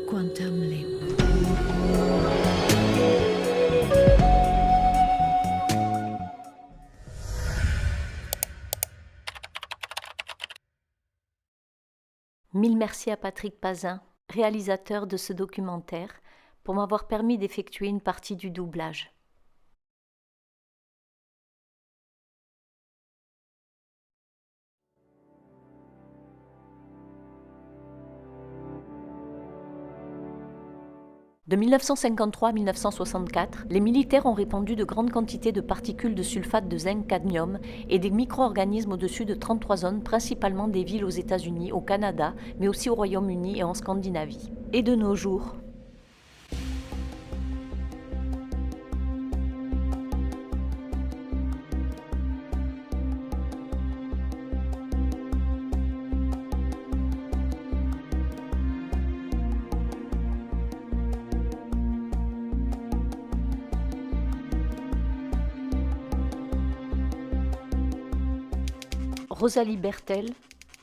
Quantum Leap. Mille merci à Patrick Pazin, réalisateur de ce documentaire, pour m'avoir permis d'effectuer une partie du doublage. De 1953 à 1964, les militaires ont répandu de grandes quantités de particules de sulfate de zinc-cadmium et des micro-organismes au-dessus de 33 zones, principalement des villes aux États-Unis, au Canada, mais aussi au Royaume-Uni et en Scandinavie. Et de nos jours, Rosalie Bertel,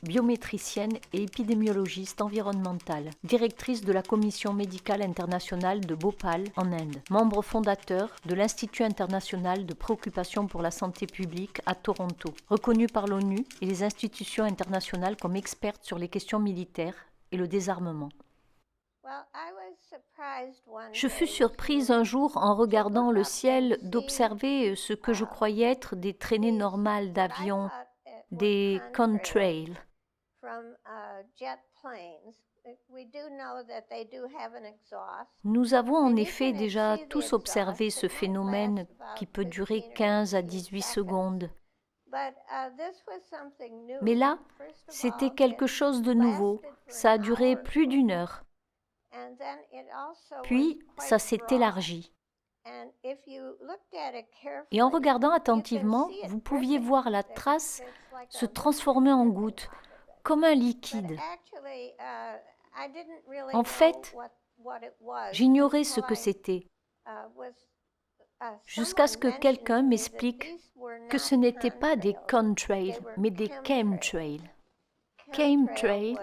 biométricienne et épidémiologiste environnementale, directrice de la Commission médicale internationale de Bhopal en Inde, membre fondateur de l'Institut international de préoccupation pour la santé publique à Toronto, reconnue par l'ONU et les institutions internationales comme experte sur les questions militaires et le désarmement. Je fus surprise un jour en regardant le ciel d'observer ce que je croyais être des traînées normales d'avions, des contrails. Nous avons en effet déjà tous observé ce phénomène qui peut durer 15 à 18 secondes. Mais là, c'était quelque chose de nouveau. Ça a duré plus d'une heure. Puis, ça s'est élargi. Et en regardant attentivement, vous pouviez voir la trace se transformer en goutte, comme un liquide. En fait, j'ignorais ce que c'était, jusqu'à ce que quelqu'un m'explique que ce n'étaient pas des contrails, mais des chemtrails. Chemtrails,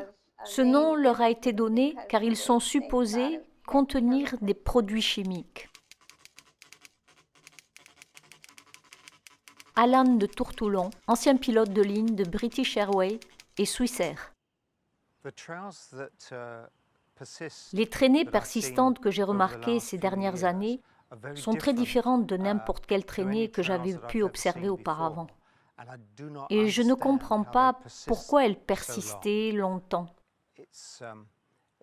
ce nom leur a été donné car ils sont supposés contenir des produits chimiques. Alan de Tourtoulon, ancien pilote de ligne de British Airways et Swissair. Les traînées persistantes que j'ai remarquées ces dernières années sont très différentes de n'importe quelle traînée que j'avais pu observer auparavant. Et je ne comprends pas pourquoi elles persistaient longtemps.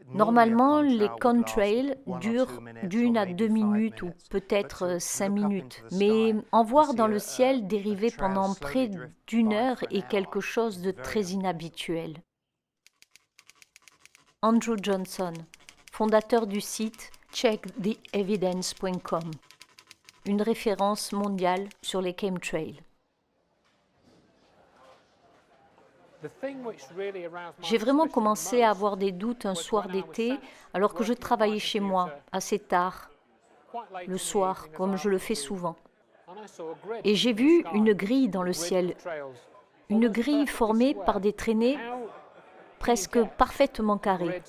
Normalement, les contrails durent d'1 à 2 minutes ou peut-être 5 minutes. Mais en voir dans le ciel dériver pendant près d'1 heure est quelque chose de très inhabituel. Andrew Johnson, fondateur du site checktheevidence.com, une référence mondiale sur les chemtrails. J'ai vraiment commencé à avoir des doutes un soir d'été, alors que je travaillais chez moi, assez tard, le soir, comme je le fais souvent. Et j'ai vu une grille dans le ciel, une grille formée par des traînées presque parfaitement carrées.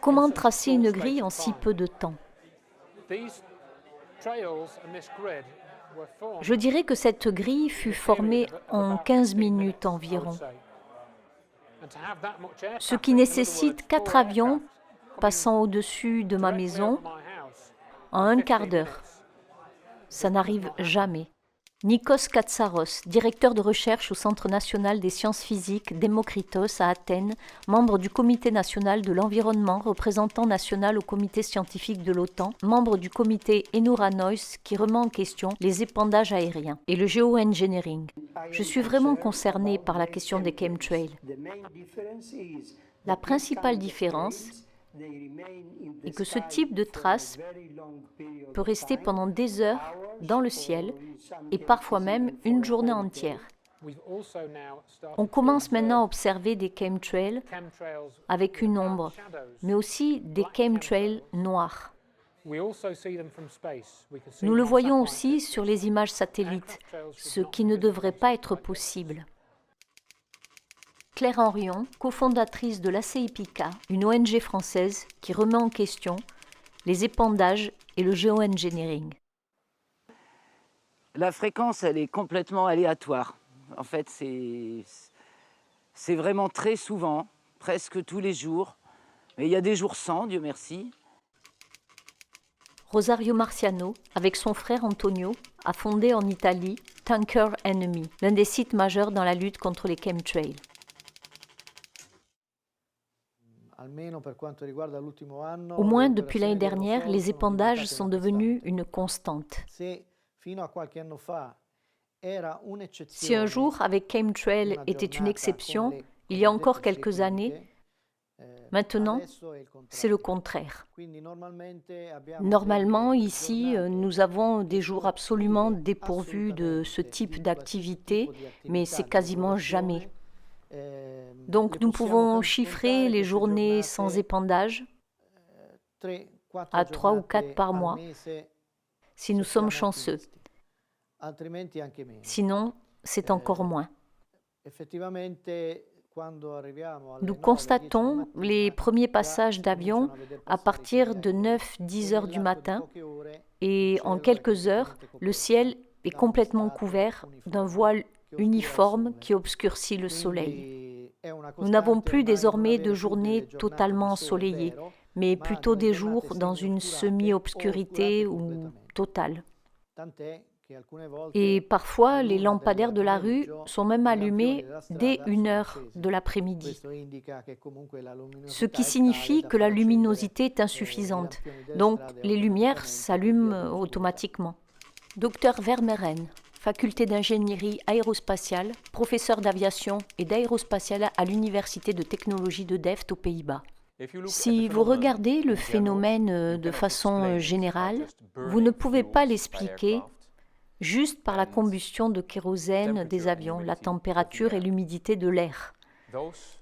Comment tracer une grille en si peu de temps ? Je dirais que cette grille fut formée en 15 minutes environ, ce qui nécessite 4 avions passant au-dessus de ma maison en un quart d'heure. Ça n'arrive jamais. Nikos Katsaros, directeur de recherche au Centre national des sciences physiques Démocritos à Athènes, membre du Comité national de l'environnement, représentant national au comité scientifique de l'OTAN, membre du comité Enoura-Noise qui remet en question les épandages aériens et le géo-engineering. Je suis vraiment concerné par la question des chemtrails. La principale différence est que ce type de trace peut rester pendant des heures dans le ciel et parfois même une journée entière. On commence maintenant à observer des chemtrails avec une ombre, mais aussi des chemtrails noirs. Nous le voyons aussi sur les images satellites, ce qui ne devrait pas être possible. Claire Henrion, cofondatrice de l'ACIPICA, une ONG française qui remet en question les épandages et le géo-engineering. La fréquence, elle est complètement aléatoire. En fait, c'est vraiment très souvent, presque tous les jours. Mais il y a des jours sans, Dieu merci. Rosario Marciano, avec son frère Antonio, a fondé en Italie Tanker Enemy, l'un des sites majeurs dans la lutte contre les chemtrails. Au moins depuis l'année dernière, les épandages sont devenus une constante. Si un jour, avec chemtrail était une exception, il y a encore quelques années, maintenant, c'est le contraire. Normalement, ici, nous avons des jours absolument dépourvus de ce type d'activité, mais c'est quasiment jamais. Donc, nous pouvons chiffrer les journées sans épandage à 3 ou 4 par mois, si nous sommes chanceux. Sinon, c'est encore moins. Nous constatons les premiers passages d'avions à partir de 9-10 heures du matin et en quelques heures, le ciel est complètement couvert d'un voile uniforme qui obscurcit le soleil. Nous n'avons plus désormais de journées totalement ensoleillées, mais plutôt des jours dans une semi-obscurité ou totale. Et parfois, les lampadaires de la rue sont même allumés dès 1 heure de l'après-midi, ce qui signifie que la luminosité est insuffisante. Donc, les lumières s'allument automatiquement. Dr Vermeren, faculté d'ingénierie aérospatiale, professeur d'aviation et d'aérospatiale à l'Université de technologie de Delft aux Pays-Bas. Si vous regardez le phénomène de façon générale, vous ne pouvez pas l'expliquer juste par la combustion de kérosène des avions, la température et l'humidité de l'air.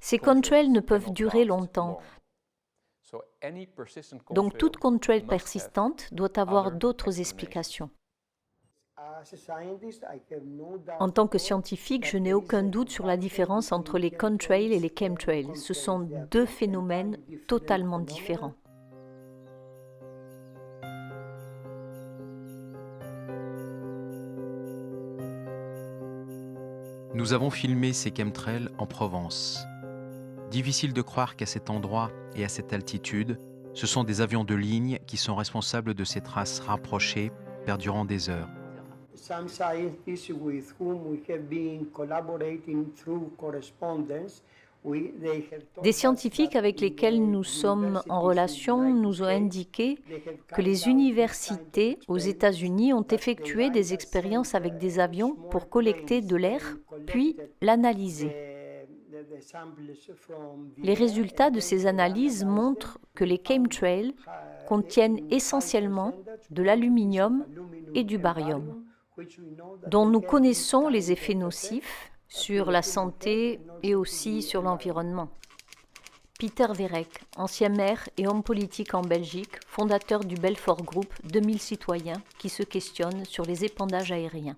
Ces contrails ne peuvent durer longtemps. Donc toute contrail persistante doit avoir d'autres explications. En tant que scientifique, je n'ai aucun doute sur la différence entre les contrails et les chemtrails. Ce sont deux phénomènes totalement différents. Nous avons filmé ces chemtrails en Provence. Difficile de croire qu'à cet endroit et à cette altitude, ce sont des avions de ligne qui sont responsables de ces traces rapprochées perdurant des heures. Some scientists with whom we have been collaborating through correspondence. Des scientifiques avec lesquels nous sommes en relation nous ont indiqué que les universités aux États-Unis ont effectué des expériences avec des avions pour collecter de l'air, puis l'analyser. Les résultats de ces analyses montrent que les chemtrails contiennent essentiellement de l'aluminium et du baryum, dont nous connaissons les effets nocifs sur la santé et aussi sur l'environnement. Peter Verreek, ancien maire et homme politique en Belgique, fondateur du Belfort Group, 2000 citoyens qui se questionnent sur les épandages aériens.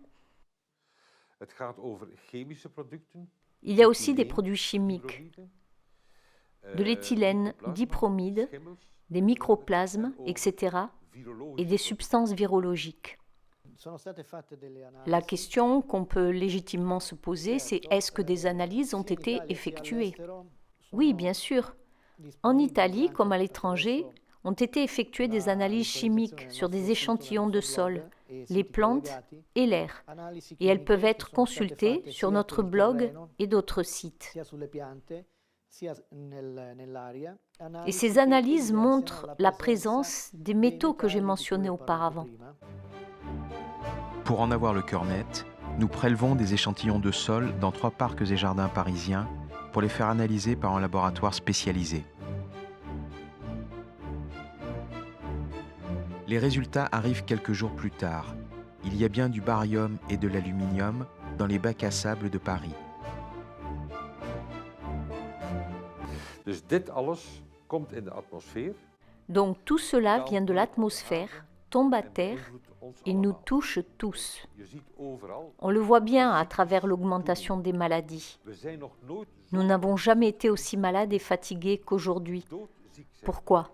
Il y a aussi des produits chimiques, de l'éthylène dipromide, des microplasmes, etc., et des substances virologiques. La question qu'on peut légitimement se poser, c'est est-ce que des analyses ont été effectuées? Oui, bien sûr. En Italie, comme à l'étranger, ont été effectuées des analyses chimiques sur des échantillons de sol, les plantes et l'air. Et elles peuvent être consultées sur notre blog et d'autres sites. Et ces analyses montrent la présence des métaux que j'ai mentionnés auparavant. Pour en avoir le cœur net, nous prélevons des échantillons de sol dans 3 parcs et jardins parisiens pour les faire analyser par un laboratoire spécialisé. Les résultats arrivent quelques jours plus tard. Il y a bien du baryum et de l'aluminium dans les bacs à sable de Paris. Donc tout cela vient de l'atmosphère, tombe à terre, il nous touche tous. On le voit bien à travers l'augmentation des maladies. Nous n'avons jamais été aussi malades et fatigués qu'aujourd'hui. Pourquoi ?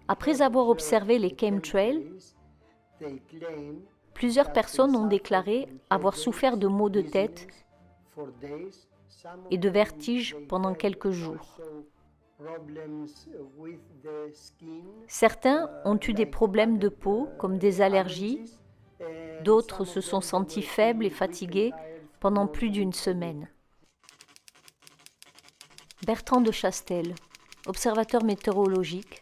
Après avoir observé les chemtrails, plusieurs personnes ont déclaré avoir souffert de maux de tête et de vertiges pendant quelques jours. Certains ont eu des problèmes de peau, comme des allergies. D'autres se sont sentis faibles et fatigués pendant plus d'une semaine. Bertrand de Chastel, observateur météorologique,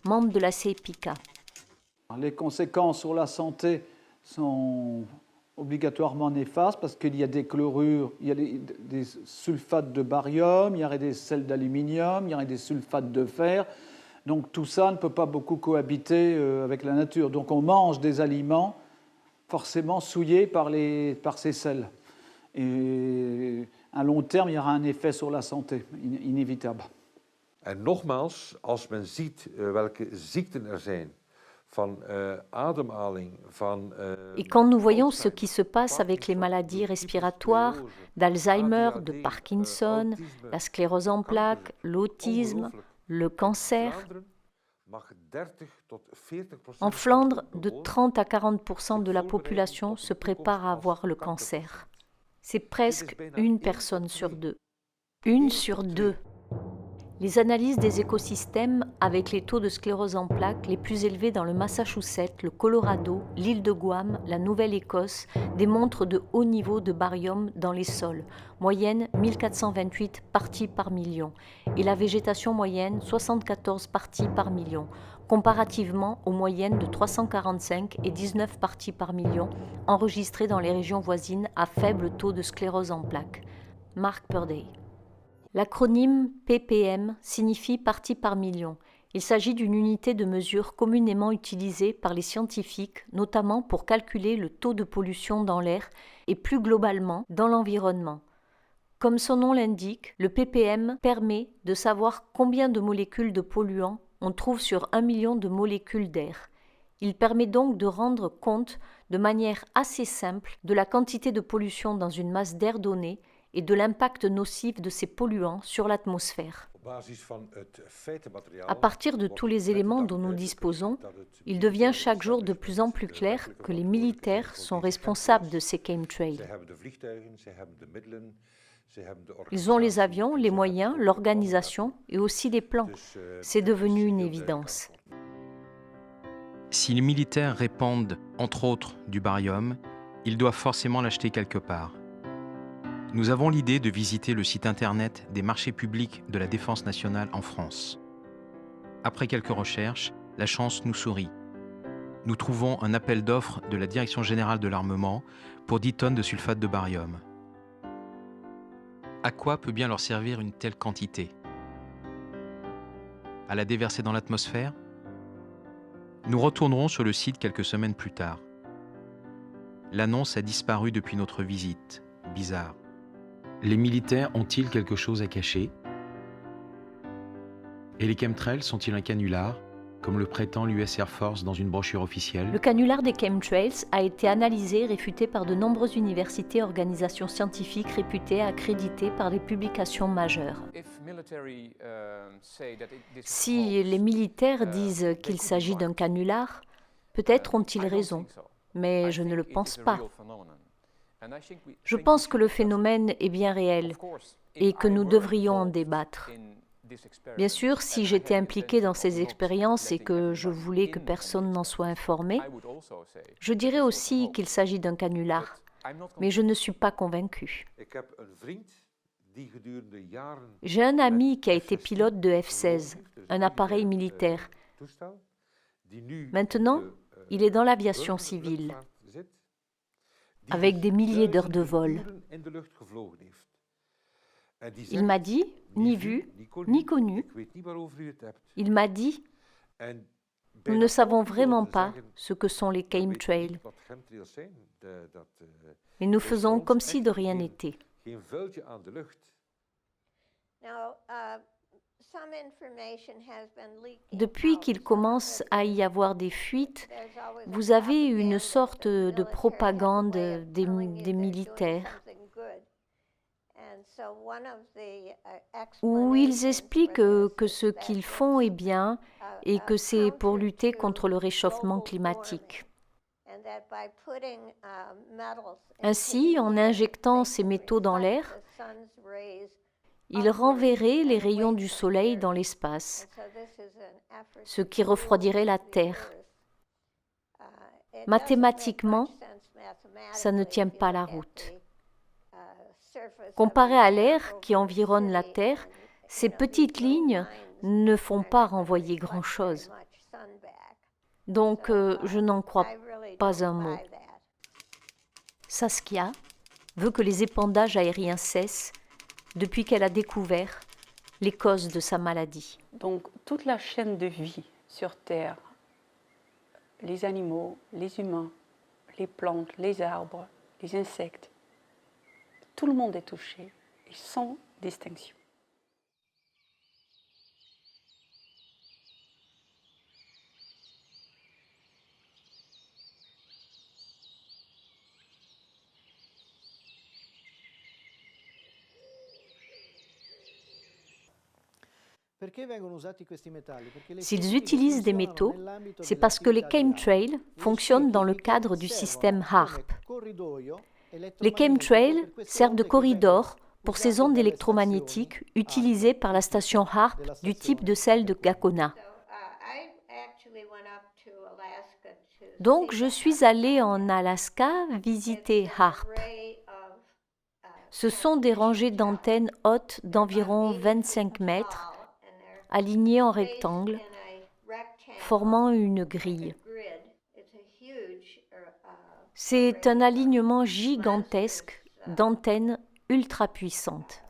membre de la CEPICA. Les conséquences sur la santé sont obligatoirement néfastes parce qu'il y a des chlorures, il y a des sulfates de barium, il y aurait des sels d'aluminium, il y aurait des sulfates de fer. Donc tout ça ne peut pas beaucoup cohabiter avec la nature. Donc on mange des aliments forcément souillés par ces sels. Et à long terme, il y aura un effet sur la santé, inévitable. En nogmaals, als men ziet welke ziekten er zijn, van ademhaling, Et quand nous voyons ce qui se passe avec les maladies respiratoires, d'Alzheimer, de Parkinson, la sclérose en plaques, l'autisme, le cancer, en Flandre, de 30 à 40% de la population se prépare à avoir le cancer. C'est presque une personne sur deux. Une sur deux. Les analyses des écosystèmes avec les taux de sclérose en plaques les plus élevés dans le Massachusetts, le Colorado, l'île de Guam, la Nouvelle-Écosse démontrent de hauts niveaux de barium dans les sols, moyenne 1428 parties par million, et la végétation moyenne 74 parties par million, comparativement aux moyennes de 345 et 19 parties par million enregistrées dans les régions voisines à faible taux de sclérose en plaques. Mark Purday. L'acronyme ppm signifie parties par million. Il s'agit d'une unité de mesure communément utilisée par les scientifiques, notamment pour calculer le taux de pollution dans l'air et plus globalement dans l'environnement. Comme son nom l'indique, le ppm permet de savoir combien de molécules de polluants on trouve sur 1 million de molécules d'air. Il permet donc de rendre compte de manière assez simple de la quantité de pollution dans une masse d'air donnée et de l'impact nocif de ces polluants sur l'atmosphère. À partir de tous les éléments dont nous disposons, il devient chaque jour de plus en plus clair que les militaires sont responsables de ces chemtrails. Ils ont les avions, les moyens, l'organisation et aussi les plans. C'est devenu une évidence. Si les militaires répandent, entre autres, du barium, ils doivent forcément l'acheter quelque part. Nous avons l'idée de visiter le site internet des marchés publics de la Défense nationale en France. Après quelques recherches, la chance nous sourit. Nous trouvons un appel d'offres de la Direction générale de l'armement pour 10 tonnes de sulfate de barium. À quoi peut bien leur servir une telle quantité ? À la déverser dans l'atmosphère ? Nous retournerons sur le site quelques semaines plus tard. L'annonce a disparu depuis notre visite. Bizarre. Les militaires ont-ils quelque chose à cacher ? Et les chemtrails sont-ils un canular, comme le prétend l'US Air Force dans une brochure officielle ? Le canular des chemtrails a été analysé et réfuté par de nombreuses universités et organisations scientifiques réputées et accréditées par des publications majeures. Si les militaires disent qu'il s'agit d'un canular, peut-être ont-ils raison, mais je ne le pense pas. Je pense que le phénomène est bien réel et que nous devrions en débattre. Bien sûr, si j'étais impliqué dans ces expériences et que je voulais que personne n'en soit informé, je dirais aussi qu'il s'agit d'un canular, mais je ne suis pas convaincu. J'ai un ami qui a été pilote de F-16, un appareil militaire. Maintenant, il est dans l'aviation civile, avec des milliers d'heures de vol. Il m'a dit, ni vu, ni connu. Il m'a dit, nous ne savons vraiment pas ce que sont les chemtrails, mais nous faisons comme si de rien n'était. Depuis qu'il commence à y avoir des fuites, vous avez une sorte de propagande des militaires où ils expliquent que ce qu'ils font est bien et que c'est pour lutter contre le réchauffement climatique. Ainsi, en injectant ces métaux dans l'air, ils renverraient les rayons du soleil dans l'espace, ce qui refroidirait la Terre. Mathématiquement, ça ne tient pas la route. Comparé à l'air qui environne la Terre, ces petites lignes ne font pas renvoyer grand-chose. Donc, je n'en crois pas un mot. Saskia veut que les épandages aériens cessent depuis qu'elle a découvert les causes de sa maladie. Donc, toute la chaîne de vie sur Terre, les animaux, les humains, les plantes, les arbres, les insectes, tout le monde est touché, et sans distinction. S'ils utilisent des métaux, c'est parce que les chemtrails fonctionnent dans le cadre du système HAARP. Les chemtrails servent de corridor pour ces ondes électromagnétiques utilisées par la station HAARP du type de celle de Gakona. Donc, je suis allée en Alaska visiter HAARP. Ce sont des rangées d'antennes hautes d'environ 25 mètres, alignées en rectangle, formant une grille. C'est un alignement gigantesque d'antennes ultra puissantes.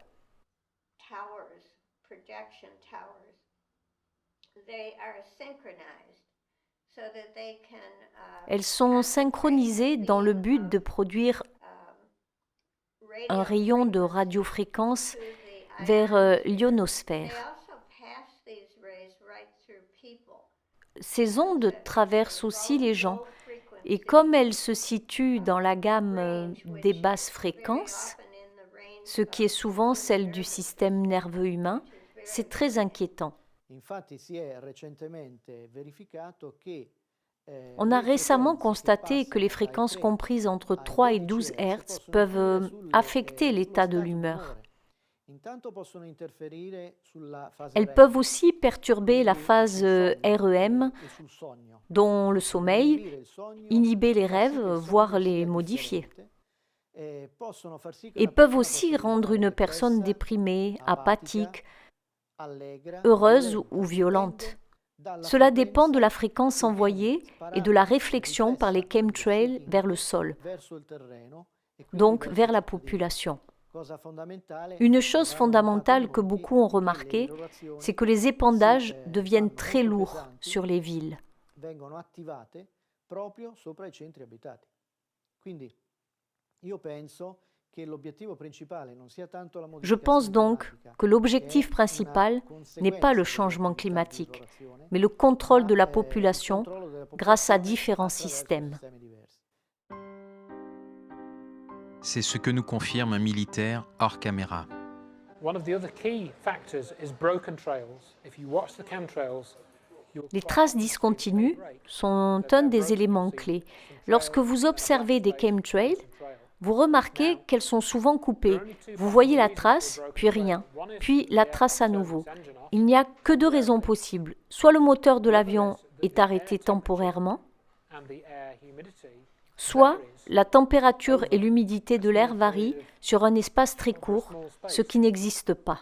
Elles sont synchronisées dans le but de produire un rayon de radiofréquence vers l'ionosphère. Ces ondes traversent aussi les gens et comme elles se situent dans la gamme des basses fréquences, ce qui est souvent celle du système nerveux humain, c'est très inquiétant. On a récemment constaté que les fréquences comprises entre 3 et 12 Hz peuvent affecter l'état de l'humeur. Elles peuvent aussi perturber la phase REM, dont le sommeil, inhiber les rêves, voire les modifier. Et peuvent aussi rendre une personne déprimée, apathique, heureuse ou violente. Cela dépend de la fréquence envoyée et de la réflexion par les chemtrails vers le sol, donc vers la population. Une chose fondamentale que beaucoup ont remarqué, c'est que les épandages deviennent très lourds sur les villes. Je pense donc que l'objectif principal n'est pas le changement climatique, mais le contrôle de la population grâce à différents systèmes. C'est ce que nous confirme un militaire hors caméra. Les traces discontinues sont un des éléments clés. Lorsque vous observez des chemtrails, vous remarquez qu'elles sont souvent coupées. Vous voyez la trace, puis rien, puis la trace à nouveau. Il n'y a que deux raisons possibles. Soit le moteur de l'avion est arrêté temporairement, soit la température et l'humidité de l'air varient sur un espace très court, ce qui n'existe pas.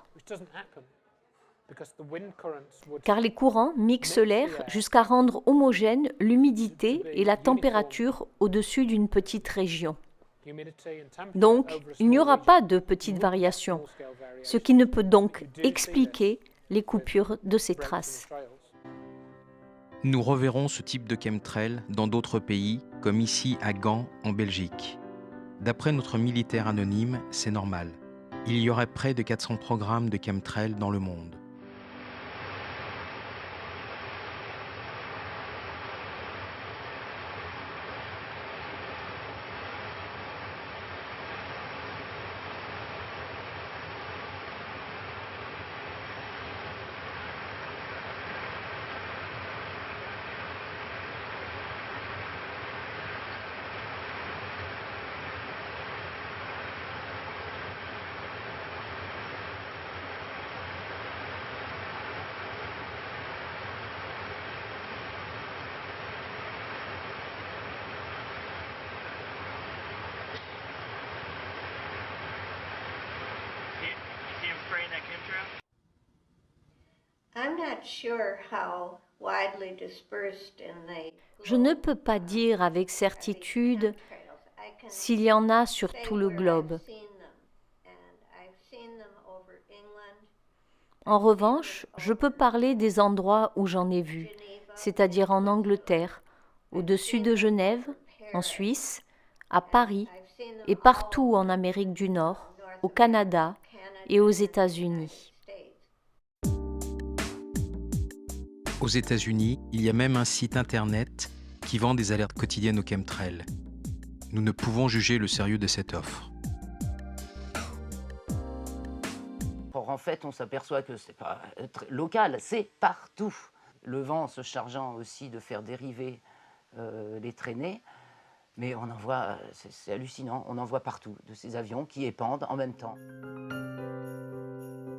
Car les courants mixent l'air jusqu'à rendre homogène l'humidité et la température au-dessus d'une petite région. Donc, il n'y aura pas de petites variations, ce qui ne peut donc expliquer les coupures de ces traces. Nous reverrons ce type de chemtrail dans d'autres pays, comme ici à Gand, en Belgique. D'après notre militaire anonyme, c'est normal. Il y aurait près de 400 programmes de chemtrail dans le monde. Je ne peux pas dire avec certitude s'il y en a sur tout le globe. En revanche, je peux parler des endroits où j'en ai vu, c'est-à-dire en Angleterre, au-dessus de Genève, en Suisse, à Paris et partout en Amérique du Nord, au Canada et aux États-Unis. Aux États-Unis, il y a même un site internet qui vend des alertes quotidiennes au chemtrail. Nous ne pouvons juger le sérieux de cette offre. En fait, on s'aperçoit que c'est pas local, c'est partout. Le vent se chargeant aussi de faire dériver les traînées, mais on en voit, c'est hallucinant, on en voit partout, de ces avions qui épandent en même temps.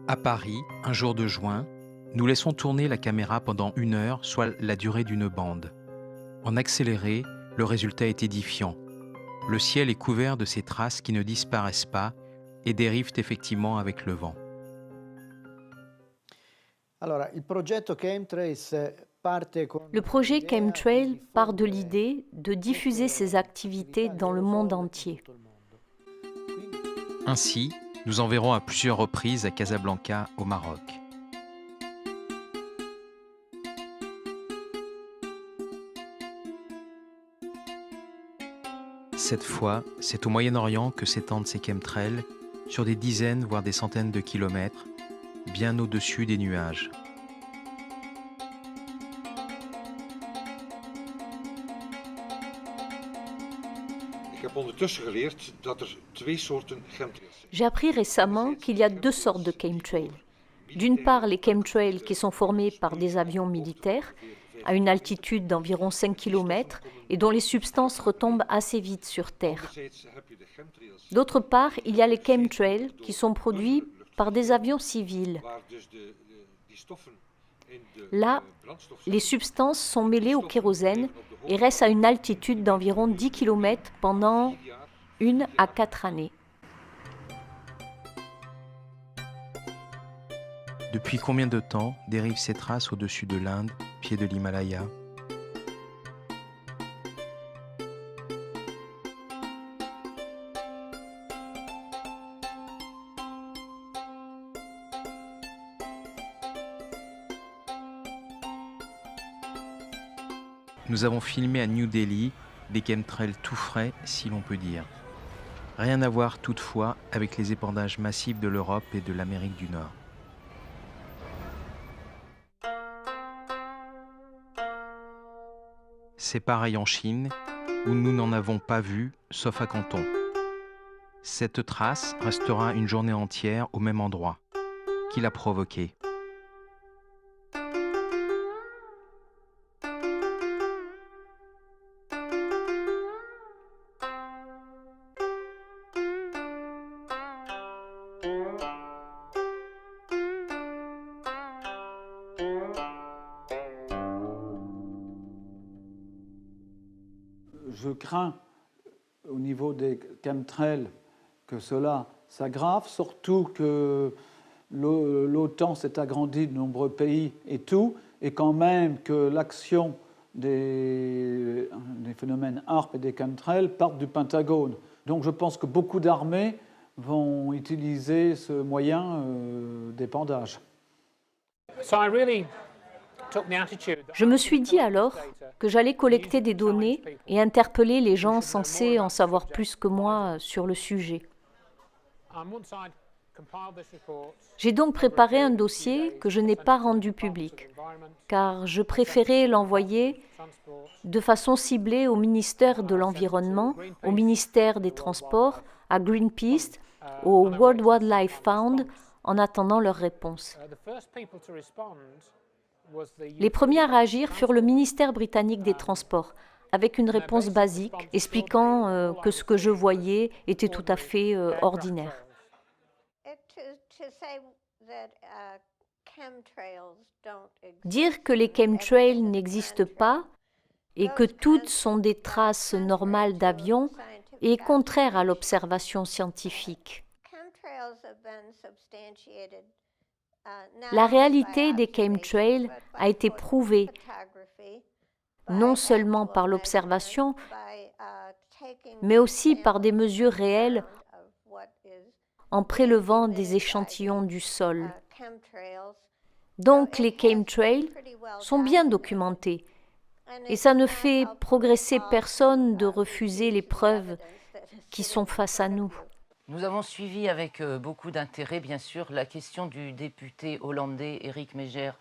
À Paris, un jour de juin, nous laissons tourner la caméra pendant 1 heure, soit la durée d'une bande. En accéléré, le résultat est édifiant. Le ciel est couvert de ces traces qui ne disparaissent pas et dérivent effectivement avec le vent. Le projet Chemtrail part de l'idée de diffuser ces activités dans le monde entier. Ainsi, nous enverrons à plusieurs reprises à Casablanca, au Maroc. Cette fois, c'est au Moyen-Orient que s'étendent ces chemtrails, sur des dizaines, voire des centaines de kilomètres, bien au-dessus des nuages. J'ai appris récemment qu'il y a 2 sortes de chemtrails. D'une part, les chemtrails qui sont formés par des avions militaires, à une altitude d'environ 5 km et dont les substances retombent assez vite sur Terre. D'autre part, il y a les chemtrails qui sont produits par des avions civils. Là, les substances sont mêlées au kérosène et restent à une altitude d'environ 10 km pendant 1 à 4 années. Depuis combien de temps dérivent ces traces au-dessus de l'Inde, pied de l'Himalaya ? Nous avons filmé à New Delhi des chemtrails tout frais, si l'on peut dire. Rien à voir toutefois avec les épandages massifs de l'Europe et de l'Amérique du Nord. C'est pareil en Chine, où nous n'en avons pas vu, sauf à Canton. Cette trace restera une journée entière au même endroit. Qui l'a provoquée ? Je crains au niveau des chemtrails que cela s'aggrave, surtout que l'OTAN s'est agrandie de nombreux pays et tout, et quand même que l'action des phénomènes HAARP et des chemtrails partent du Pentagone. Donc je pense que beaucoup d'armées vont utiliser ce moyen d'épandage. Je me suis dit alors que j'allais collecter des données et interpeller les gens censés en savoir plus que moi sur le sujet. J'ai donc préparé un dossier que je n'ai pas rendu public, car je préférais l'envoyer de façon ciblée au ministère de l'Environnement, au ministère des Transports, à Greenpeace, au World Wildlife Fund, en attendant leur réponse. Les premiers à réagir furent le ministère britannique des Transports, avec une réponse basique expliquant que ce que je voyais était tout à fait ordinaire. Dire que les chemtrails n'existent pas et que toutes sont des traces normales d'avions est contraire à l'observation scientifique. La réalité des chemtrails a été prouvée non seulement par l'observation, mais aussi par des mesures réelles en prélevant des échantillons du sol. Donc les chemtrails sont bien documentés et ça ne fait progresser personne de refuser les preuves qui sont face à nous. Nous avons suivi avec beaucoup d'intérêt, bien sûr, la question du député hollandais Éric Meijer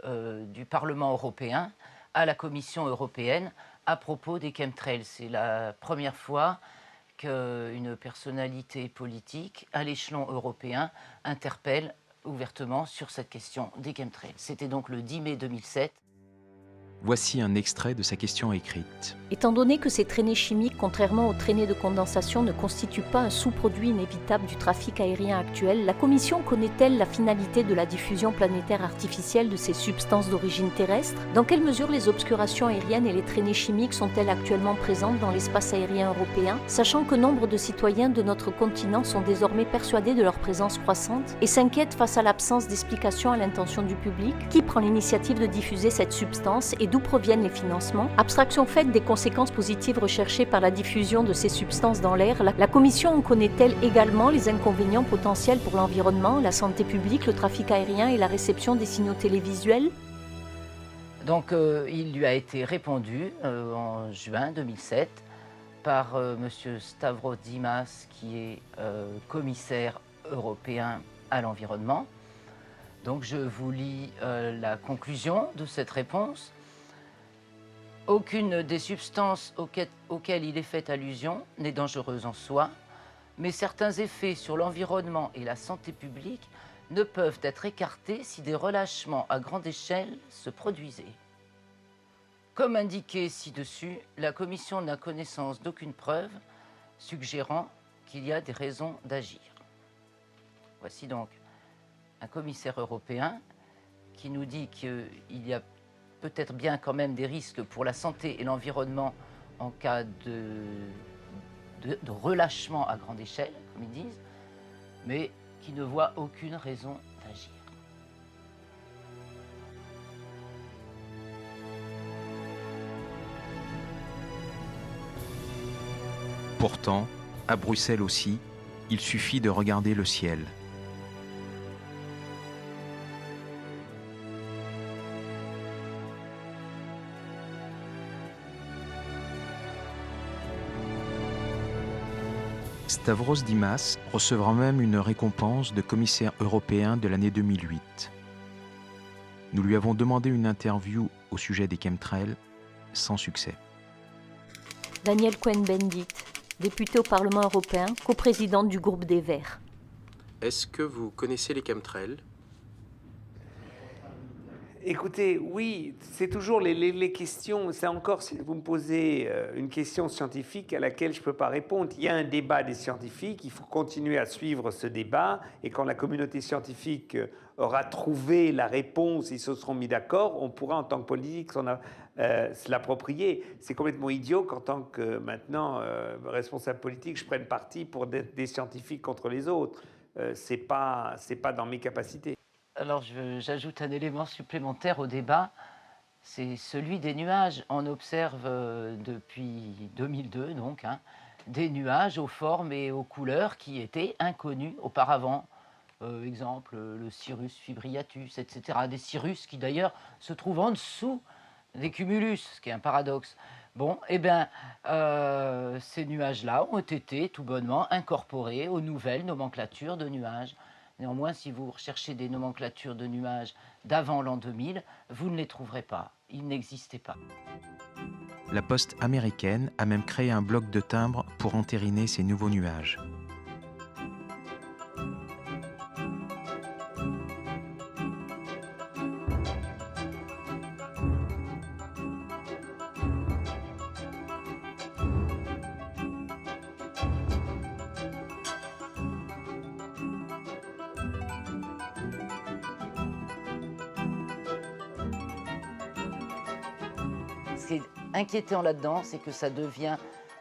du Parlement européen à la Commission européenne à propos des chemtrails. C'est la première fois qu'une personnalité politique à l'échelon européen interpelle ouvertement sur cette question des chemtrails. C'était donc le 10 mai 2007. Voici un extrait de sa question écrite. Étant donné que ces traînées chimiques, contrairement aux traînées de condensation, ne constituent pas un sous-produit inévitable du trafic aérien actuel, la Commission connaît-elle la finalité de la diffusion planétaire artificielle de ces substances d'origine terrestre? Dans quelle mesure les obscurations aériennes et les traînées chimiques sont-elles actuellement présentes dans l'espace aérien européen, sachant que nombre de citoyens de notre continent sont désormais persuadés de leur présence croissante et s'inquiètent face à l'absence d'explication à l'intention du public? Qui prend l'initiative de diffuser cette substance et d'où proviennent les financements? Abstraction faite des conséquences positives recherchées par la diffusion de ces substances dans l'air, la Commission en connaît-elle également les inconvénients potentiels pour l'environnement, la santé publique, le trafic aérien et la réception des signaux télévisuels? Donc il lui a été répondu en juin 2007 par M. Stavros Dimas, qui est commissaire européen à l'environnement. Donc je vous lis la conclusion de cette réponse. Aucune des substances auxquelles il est fait allusion n'est dangereuse en soi, mais certains effets sur l'environnement et la santé publique ne peuvent être écartés si des relâchements à grande échelle se produisaient. Comme indiqué ci-dessus, la Commission n'a connaissance d'aucune preuve suggérant qu'il y a des raisons d'agir. Voici donc un commissaire européen qui nous dit qu'il y a peut-être bien quand même des risques pour la santé et l'environnement en cas de relâchement à grande échelle, comme ils disent, mais qui ne voit aucune raison d'agir. Pourtant, à Bruxelles aussi, il suffit de regarder le ciel. Stavros Dimas recevra même une récompense de commissaire européen de l'année 2008. Nous lui avons demandé une interview au sujet des chemtrails, sans succès. Danielle Cohn-Bendit, députée au Parlement européen, coprésidente du groupe des Verts. Est-ce que vous connaissez les chemtrails? Écoutez, oui, c'est toujours les questions, c'est encore, si vous me posez une question scientifique à laquelle je ne peux pas répondre. Il y a un débat des scientifiques, il faut continuer à suivre ce débat, et quand la communauté scientifique aura trouvé la réponse, ils se seront mis d'accord, on pourra en tant que politique se l'approprier. C'est complètement idiot qu'en tant que maintenant responsable politique, je prenne parti pour des scientifiques contre les autres. C'est pas dans mes capacités. Alors j'ajoute un élément supplémentaire au débat, c'est celui des nuages. On observe depuis 2002 donc des nuages aux formes et aux couleurs qui étaient inconnus auparavant. Exemple le Cirrus fibriatus, etc. Des cirrus qui d'ailleurs se trouvent en dessous des cumulus, ce qui est un paradoxe. Bon, eh bien, ces nuages-là ont été tout bonnement incorporés aux nouvelles nomenclatures de nuages. Néanmoins, si vous recherchez des nomenclatures de nuages d'avant l'an 2000, vous ne les trouverez pas. Ils n'existaient pas. La Poste américaine a même créé un bloc de timbres pour entériner ces nouveaux nuages. Ce qui est inquiétant là-dedans, c'est que ça devient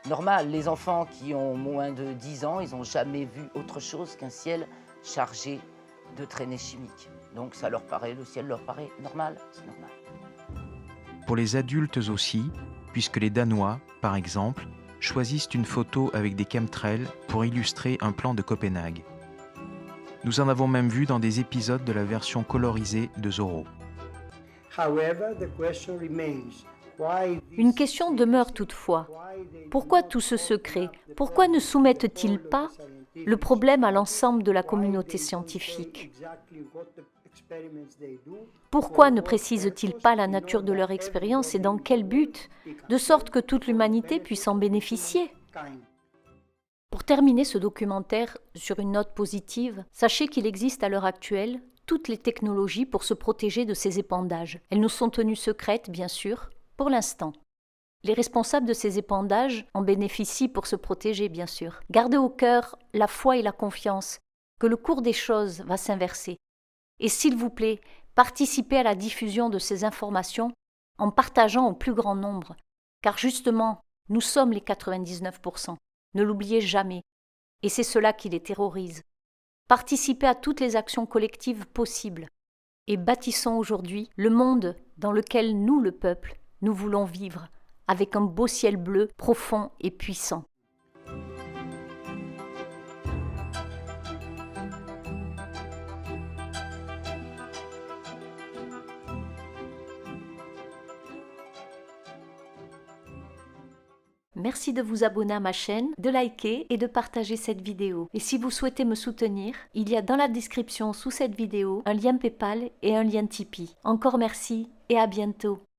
normal. Les enfants qui ont moins de 10 ans, ils n'ont jamais vu autre chose qu'un ciel chargé de traînées chimiques. Donc ça leur paraît, le ciel leur paraît normal, c'est normal. Pour les adultes aussi, puisque les Danois, par exemple, choisissent une photo avec des chemtrails pour illustrer un plan de Copenhague. Nous en avons même vu dans des épisodes de la version colorisée de Zorro. Une question demeure toutefois. Pourquoi tout ce secret? Pourquoi ne soumettent-ils pas le problème à l'ensemble de la communauté scientifique? Pourquoi ne précisent-ils pas la nature de leur expérience et dans quel but, de sorte que toute l'humanité puisse en bénéficier? Pour terminer ce documentaire sur une note positive, sachez qu'il existe à l'heure actuelle toutes les technologies pour se protéger de ces épandages. Elles nous sont tenues secrètes, bien sûr, pour l'instant. Les responsables de ces épandages en bénéficient pour se protéger, bien sûr. Gardez au cœur la foi et la confiance que le cours des choses va s'inverser. Et s'il vous plaît, participez à la diffusion de ces informations en partageant au plus grand nombre, car justement, nous sommes les 99%. Ne l'oubliez jamais. Et c'est cela qui les terrorise. Participez à toutes les actions collectives possibles et bâtissons aujourd'hui le monde dans lequel nous, le peuple, nous voulons vivre, avec un beau ciel bleu profond et puissant. Merci de vous abonner à ma chaîne, de liker et de partager cette vidéo. Et si vous souhaitez me soutenir, il y a dans la description sous cette vidéo un lien PayPal et un lien Tipeee. Encore merci et à bientôt.